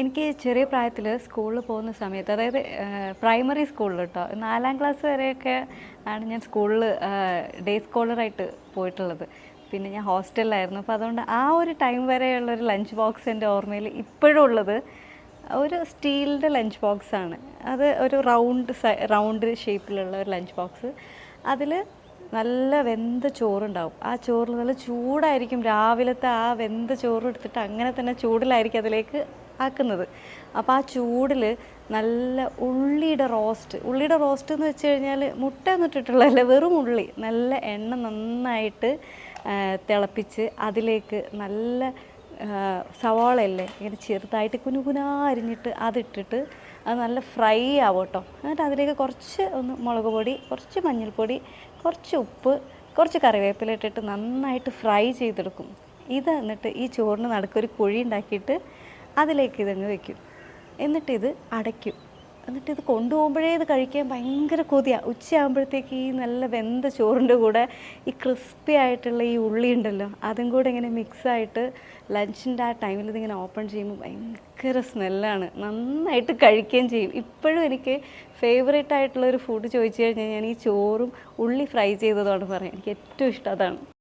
എനിക്ക് ചെറിയ പ്രായത്തിൽ സ്കൂളിൽ പോകുന്ന സമയത്ത്, അതായത് പ്രൈമറി സ്കൂളിൽ കേട്ടോ, 4ാം ക്ലാസ് വരെയൊക്കെ ആണ് ഞാൻ സ്കൂളിൽ ഡേ സ്കോളറായിട്ട് പോയിട്ടുള്ളത്. പിന്നെ ഞാൻ ഹോസ്റ്റലിലായിരുന്നു. അപ്പോൾ അതുകൊണ്ട് ആ ഒരു ടൈം വരെയുള്ളൊരു ലഞ്ച് ബോക്സ് എൻ്റെ ഓർമ്മയിൽ ഇപ്പോഴും ഉള്ളത് ഒരു സ്റ്റീലിൻ്റെ ലഞ്ച് ബോക്സാണ്. അത് ഒരു റൗണ്ട് ഷേപ്പിലുള്ള ഒരു ലഞ്ച് ബോക്സ്. അതിൽ നല്ല വെന്ത ചോറുണ്ടാവും. ആ ചോറിൽ നല്ല ചൂടായിരിക്കും. രാവിലത്തെ ആ വെന്ത ചോറ് എടുത്തിട്ട് അങ്ങനെ തന്നെ ചൂടിലായിരിക്കും അതിലേക്ക് ആക്കുന്നത്. അപ്പോൾ ആ ചൂടിൽ നല്ല ഉള്ളിയുടെ റോസ്റ്റ് എന്ന് വെച്ച് കഴിഞ്ഞാൽ മുട്ടയൊന്നും ഇട്ടിട്ടുള്ളതല്ല, വെറും ഉള്ളി, നല്ല എണ്ണ നന്നായിട്ട് തിളപ്പിച്ച് അതിലേക്ക് നല്ല സവാളയല്ലേ ഇങ്ങനെ ചെറുതായിട്ട് കുനുകുനാ അരിഞ്ഞിട്ട് അതിട്ടിട്ട് അത് നല്ല ഫ്രൈ ആവും കേട്ടോ. എന്നിട്ട് അതിലേക്ക് കുറച്ച് മുളക് പൊടി, കുറച്ച് മഞ്ഞൾപ്പൊടി, കുറച്ച് ഉപ്പ്, കുറച്ച് കറിവേപ്പില ഇട്ടിട്ട് നന്നായിട്ട് ഫ്രൈ ചെയ്തെടുക്കും. ഇത് എന്നിട്ട് ഈ ചോറിന് നടുക്കൊരു കുഴി ഉണ്ടാക്കിയിട്ട് അതിലേക്ക് ഇതങ്ങ് വെക്കും. എന്നിട്ടിത് അടയ്ക്കും. എന്നിട്ടിത് കൊണ്ടുപോകുമ്പോഴേ ഇത് കഴിക്കാൻ ഭയങ്കര കൊതിയാണ്. ഉച്ചയാകുമ്പോഴത്തേക്ക് ഈ നല്ല വെന്ത ചോറിൻ്റെ കൂടെ ഈ ക്രിസ്പി ആയിട്ടുള്ള ഈ ഉള്ളി ഉണ്ടല്ലോ, അതും കൂടെ ഇങ്ങനെ മിക്സായിട്ട് ലഞ്ചിൻ്റെ ആ ടൈമിൽ ഇതിങ്ങനെ ഓപ്പൺ ചെയ്യുമ്പോൾ ഭയങ്കര സ്മെല്ലാണ്. നന്നായിട്ട് കഴിക്കുകയും ചെയ്യും. ഇപ്പോഴും എനിക്ക് ഫേവറേറ്റ് ആയിട്ടുള്ളൊരു ഫുഡ് ചോദിച്ചു കഴിഞ്ഞാൽ ഞാൻ ഈ ചോറും ഉള്ളി ഫ്രൈ ചെയ്തതാണ് പറയും. എനിക്ക് ഏറ്റവും ഇഷ്ടം അതാണ്.